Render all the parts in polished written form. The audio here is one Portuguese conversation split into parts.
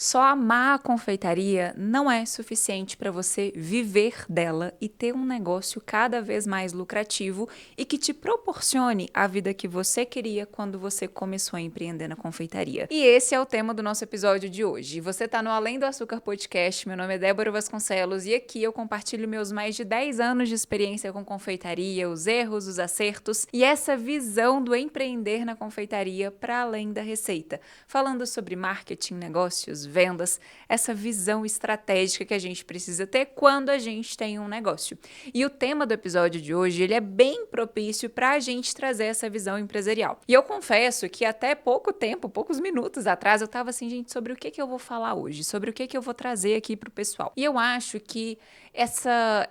Só amar a confeitaria não é suficiente para você viver dela e ter um negócio cada vez mais lucrativo e que te proporcione a vida que você queria quando você começou a empreender na confeitaria. E esse é o tema do nosso episódio de hoje. Você está no Além do Açúcar Podcast, meu nome é Débora Vasconcelos e aqui eu compartilho meus mais de 10 anos de experiência com confeitaria, os erros, os acertos e essa visão do empreender na confeitaria para além da receita, falando sobre marketing, negócios, vendas, essa visão estratégica que a gente precisa ter quando a gente tem um negócio. E o tema do episódio de hoje, ele é bem propício para a gente trazer essa visão empresarial. E eu confesso que até pouco tempo, poucos minutos atrás, eu estava assim, gente, sobre o que eu vou falar hoje, sobre o que eu vou trazer aqui para o pessoal. E eu acho que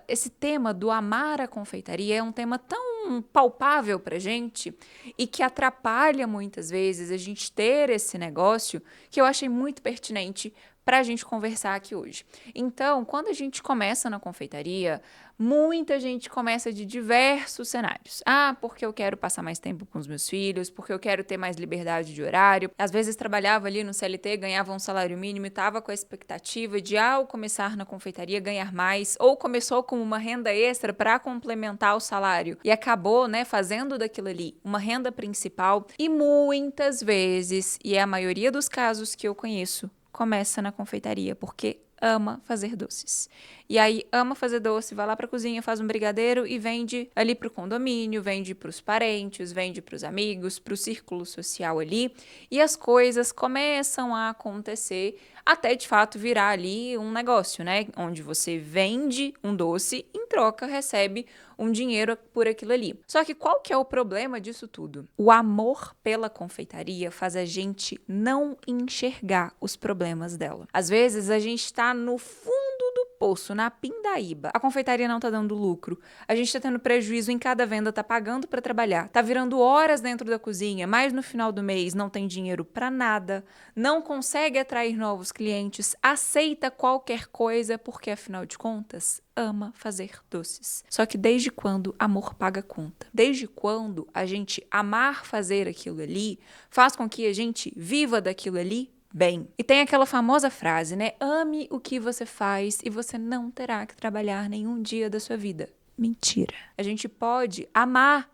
esse tema do amar a confeitaria é um tema tão palpável pra gente e que atrapalha muitas vezes a gente ter esse negócio que eu achei muito pertinente para a gente conversar aqui hoje. Então, quando a gente começa na confeitaria, muita gente começa de diversos cenários. Ah, porque eu quero passar mais tempo com os meus filhos, porque eu quero ter mais liberdade de horário. Às vezes trabalhava ali no CLT, ganhava um salário mínimo e estava com a expectativa de, ao começar na confeitaria, ganhar mais, ou começou com uma renda extra para complementar o salário e acabou, fazendo daquilo ali uma renda principal. E muitas vezes, e é a maioria dos casos que eu conheço, começa na confeitaria, porque ama fazer doces. E aí ama fazer doce, vai lá pra cozinha, faz um brigadeiro e vende ali pro condomínio, vende pros parentes, vende pros amigos, pro círculo social ali. E as coisas começam a acontecer até de fato virar ali um negócio, Onde você vende um doce, em troca recebe um dinheiro por aquilo ali. Só que qual que é o problema disso tudo? O amor pela confeitaria faz a gente não enxergar os problemas dela. Às vezes a gente está no fundo do poço, na pindaíba. A confeitaria não tá dando lucro. A gente tá tendo prejuízo em cada venda, tá pagando para trabalhar, tá virando horas dentro da cozinha, mas no final do mês não tem dinheiro para nada, não consegue atrair novos clientes, aceita qualquer coisa porque afinal de contas ama fazer doces. Só que desde quando amor paga conta? Desde quando a gente amar fazer aquilo ali faz com que a gente viva daquilo ali bem? E tem aquela famosa frase, Ame o que você faz e você não terá que trabalhar nenhum dia da sua vida. Mentira. A gente pode amar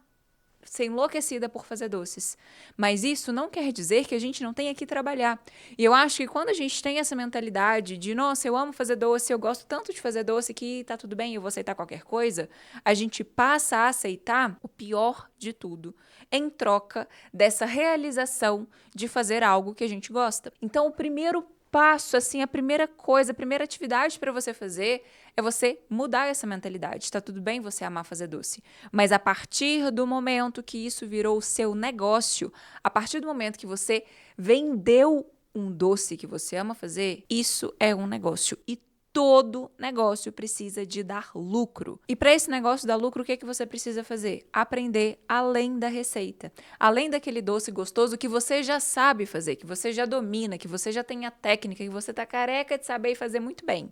ser enlouquecida por fazer doces. Mas isso não quer dizer que a gente não tenha que trabalhar. E eu acho que quando a gente tem essa mentalidade de, nossa, eu amo fazer doce, eu gosto tanto de fazer doce que tá tudo bem, eu vou aceitar qualquer coisa, a gente passa a aceitar o pior de tudo, em troca dessa realização de fazer algo que a gente gosta. Então, o primeiro passo, assim, a primeira coisa, a primeira atividade para você fazer é você mudar essa mentalidade. Tá tudo bem você amar fazer doce, mas a partir do momento que isso virou o seu negócio, a partir do momento que você vendeu um doce que você ama fazer, isso é um negócio e todo negócio precisa de dar lucro. E para esse negócio dar lucro, o que você precisa fazer? Aprender além da receita. Além daquele doce gostoso que você já sabe fazer, que você já domina, que você já tem a técnica, que você está careca de saber fazer muito bem.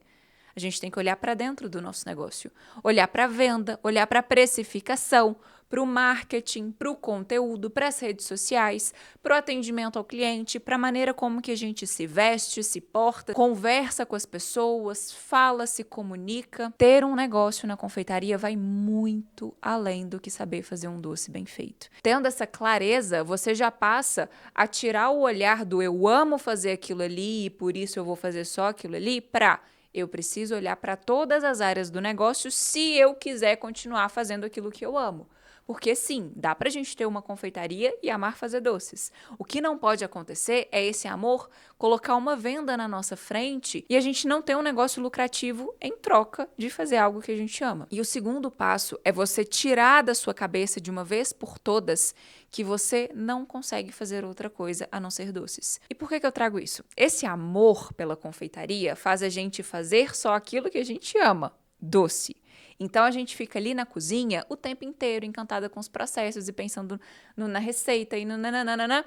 A gente tem que olhar para dentro do nosso negócio, olhar para a venda, olhar para a precificação, para o marketing, para o conteúdo, para as redes sociais, para o atendimento ao cliente, para a maneira como que a gente se veste, se porta, conversa com as pessoas, fala, se comunica. Ter um negócio na confeitaria vai muito além do que saber fazer um doce bem feito. Tendo essa clareza, você já passa a tirar o olhar do eu amo fazer aquilo ali e por isso eu vou fazer só aquilo ali para eu preciso olhar para todas as áreas do negócio se eu quiser continuar fazendo aquilo que eu amo. Porque sim, dá pra gente ter uma confeitaria e amar fazer doces. O que não pode acontecer é esse amor colocar uma venda na nossa frente e a gente não ter um negócio lucrativo em troca de fazer algo que a gente ama. E o segundo passo é você tirar da sua cabeça de uma vez por todas que você não consegue fazer outra coisa a não ser doces. E por que eu trago isso? Esse amor pela confeitaria faz a gente fazer só aquilo que a gente ama, doce. Então a gente fica ali na cozinha o tempo inteiro encantada com os processos e pensando na receita e no nananana.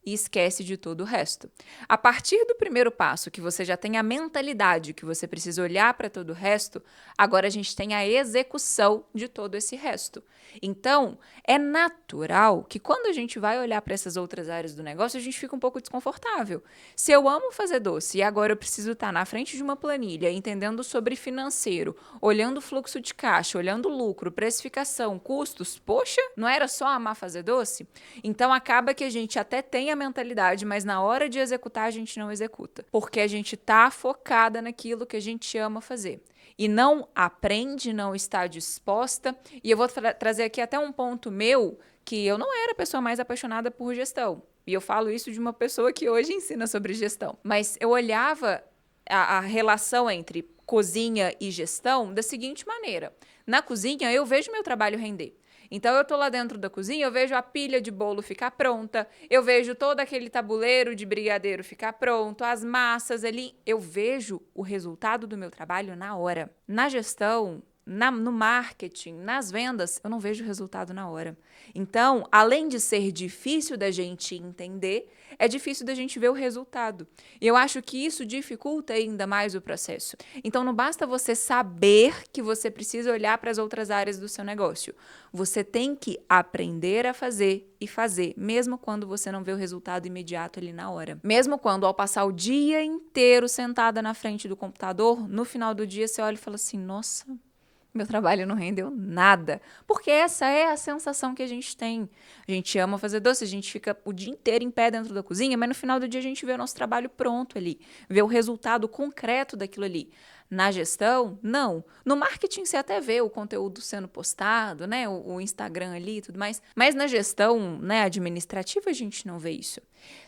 e esquece de todo o resto. A partir do primeiro passo, que você já tem a mentalidade que você precisa olhar para todo o resto, agora a gente tem a execução de todo esse resto. Então, é natural que quando a gente vai olhar para essas outras áreas do negócio, a gente fica um pouco desconfortável. Se eu amo fazer doce e agora eu preciso estar na frente de uma planilha, entendendo sobre financeiro, olhando o fluxo de caixa, olhando lucro, precificação, custos, poxa, não era só amar fazer doce? Então acaba que a gente até tem a mentalidade, mas na hora de executar a gente não executa, porque a gente tá focada naquilo que a gente ama fazer. E não aprende, não está disposta. E eu vou trazer aqui até um ponto meu, que eu não era a pessoa mais apaixonada por gestão. E eu falo isso de uma pessoa que hoje ensina sobre gestão. Mas eu olhava a relação entre cozinha e gestão da seguinte maneira. Na cozinha, eu vejo meu trabalho render. Então, eu tô lá dentro da cozinha, eu vejo a pilha de bolo ficar pronta, eu vejo todo aquele tabuleiro de brigadeiro ficar pronto, as massas ali. Eu vejo o resultado do meu trabalho na hora. Na gestão, no marketing, nas vendas, eu não vejo o resultado na hora. Então, além de ser difícil da gente entender, é difícil da gente ver o resultado. E eu acho que isso dificulta ainda mais o processo. Então, não basta você saber que você precisa olhar para as outras áreas do seu negócio. Você tem que aprender a fazer e fazer, mesmo quando você não vê o resultado imediato ali na hora. Mesmo quando, ao passar o dia inteiro sentada na frente do computador, no final do dia você olha e fala assim, nossa, meu trabalho não rendeu nada. Porque essa é a sensação que a gente tem. A gente ama fazer doce, a gente fica o dia inteiro em pé dentro da cozinha, mas no final do dia a gente vê o nosso trabalho pronto ali, vê o resultado concreto daquilo ali. Na gestão, não. No marketing você até vê o conteúdo sendo postado, né? O Instagram ali e tudo mais. Mas na gestão, né, administrativa a gente não vê isso.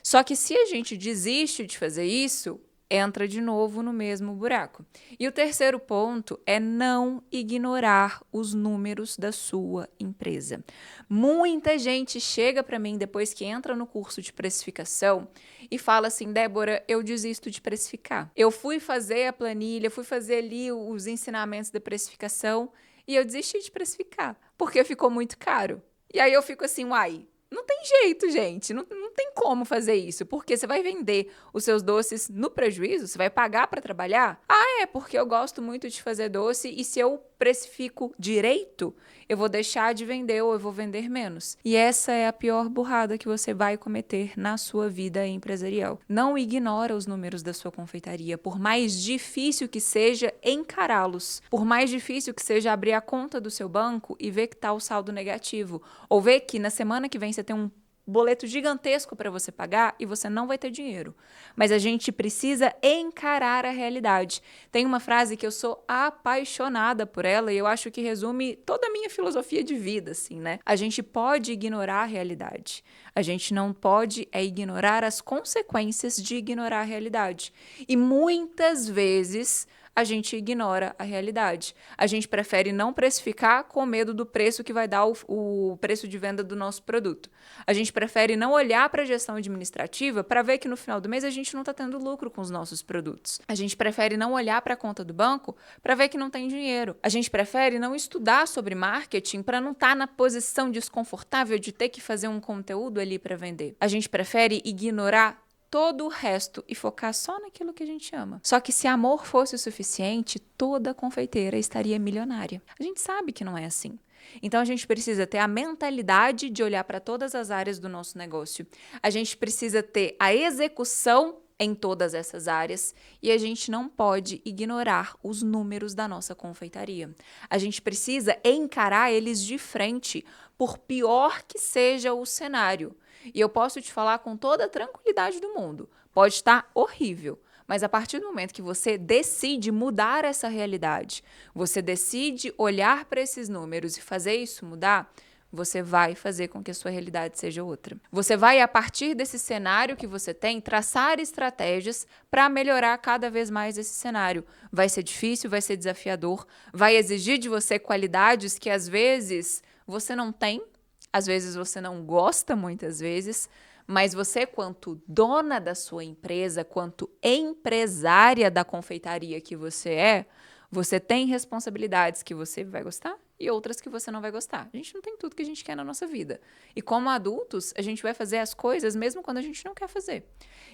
Só que se a gente desiste de fazer isso, entra de novo no mesmo buraco. E o terceiro ponto é não ignorar os números da sua empresa. Muita gente chega para mim depois que entra no curso de precificação e fala assim, Débora, eu desisto de precificar. Eu fui fazer a planilha, fui fazer ali os ensinamentos da precificação e eu desisti de precificar, porque ficou muito caro. E aí eu fico assim, uai, não tem jeito, gente. Não tem como fazer isso. Porque você vai vender os seus doces no prejuízo? Você vai pagar para trabalhar? Ah, é porque eu gosto muito de fazer doce e se eu precifico direito, eu vou deixar de vender ou eu vou vender menos. E essa é a pior burrada que você vai cometer na sua vida empresarial. Não ignora os números da sua confeitaria, por mais difícil que seja encará-los, por mais difícil que seja abrir a conta do seu banco e ver que está o saldo negativo, ou ver que na semana que vem você tem um boleto gigantesco para você pagar e você não vai ter dinheiro. Mas a gente precisa encarar a realidade. Tem uma frase que eu sou apaixonada por ela e eu acho que resume toda a minha filosofia de vida, assim, né? A gente pode ignorar a realidade. A gente não pode ignorar as consequências de ignorar a realidade. E muitas vezes a gente ignora a realidade. A gente prefere não precificar com medo do preço que vai dar o preço de venda do nosso produto. A gente prefere não olhar para a gestão administrativa para ver que no final do mês a gente não está tendo lucro com os nossos produtos. A gente prefere não olhar para a conta do banco para ver que não tem dinheiro. A gente prefere não estudar sobre marketing para não estar na posição desconfortável de ter que fazer um conteúdo ali para vender. A gente prefere ignorar todo o resto e focar só naquilo que a gente ama. Só que se amor fosse o suficiente, toda confeiteira estaria milionária. A gente sabe que não é assim. Então a gente precisa ter a mentalidade de olhar para todas as áreas do nosso negócio. A gente precisa ter a execução em todas essas áreas e a gente não pode ignorar os números da nossa confeitaria. A gente precisa encarar eles de frente, por pior que seja o cenário. E eu posso te falar com toda a tranquilidade do mundo. Pode estar horrível, mas a partir do momento que você decide mudar essa realidade, você decide olhar para esses números e fazer isso mudar, você vai fazer com que a sua realidade seja outra. Você vai, a partir desse cenário que você tem, traçar estratégias para melhorar cada vez mais esse cenário. Vai ser difícil, vai ser desafiador, vai exigir de você qualidades que às vezes você não tem, às vezes você não gosta, muitas vezes, mas você, quanto dona da sua empresa, quanto empresária da confeitaria que você é, você tem responsabilidades que você vai gostar e outras que você não vai gostar. A gente não tem tudo que a gente quer na nossa vida. E como adultos, a gente vai fazer as coisas mesmo quando a gente não quer fazer.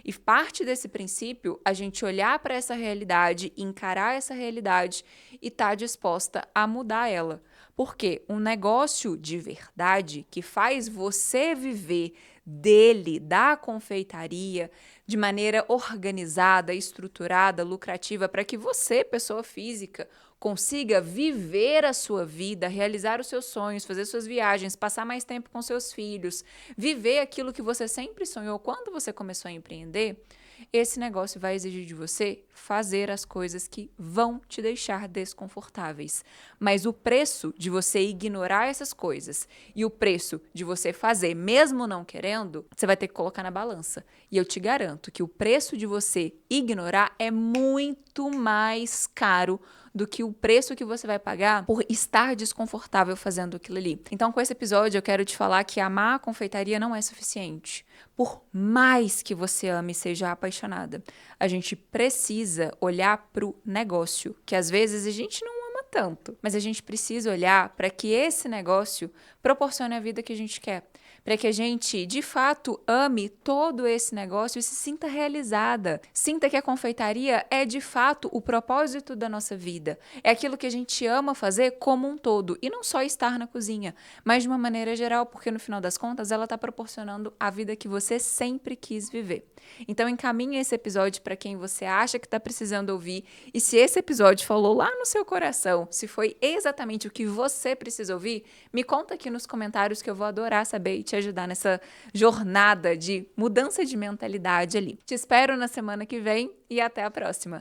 E parte desse princípio, a gente olhar para essa realidade, encarar essa realidade e estar disposta a mudar ela. Porque um negócio de verdade que faz você viver dele, da confeitaria, de maneira organizada, estruturada, lucrativa, para que você, pessoa física, consiga viver a sua vida, realizar os seus sonhos, fazer suas viagens, passar mais tempo com seus filhos, viver aquilo que você sempre sonhou quando você começou a empreender, esse negócio vai exigir de você fazer as coisas que vão te deixar desconfortáveis. Mas o preço de você ignorar essas coisas e o preço de você fazer, mesmo não querendo, você vai ter que colocar na balança. E eu te garanto que o preço de você ignorar é muito mais caro do que o preço que você vai pagar por estar desconfortável fazendo aquilo ali. Então, com esse episódio, eu quero te falar que amar a confeitaria não é suficiente. Por mais que você ame e seja apaixonada, a gente precisa olhar para o negócio, que às vezes a gente não ama tanto, mas a gente precisa olhar para que esse negócio proporcione a vida que a gente quer, para que a gente, de fato, ame todo esse negócio e se sinta realizada. Sinta que a confeitaria é, de fato, o propósito da nossa vida. É aquilo que a gente ama fazer como um todo. E não só estar na cozinha, mas de uma maneira geral, porque no final das contas, ela está proporcionando a vida que você sempre quis viver. Então, encaminhe esse episódio para quem você acha que está precisando ouvir. E se esse episódio falou lá no seu coração, se foi exatamente o que você precisa ouvir, me conta aqui nos comentários que eu vou adorar saber e te ajudar nessa jornada de mudança de mentalidade ali. Te espero na semana que vem e até a próxima!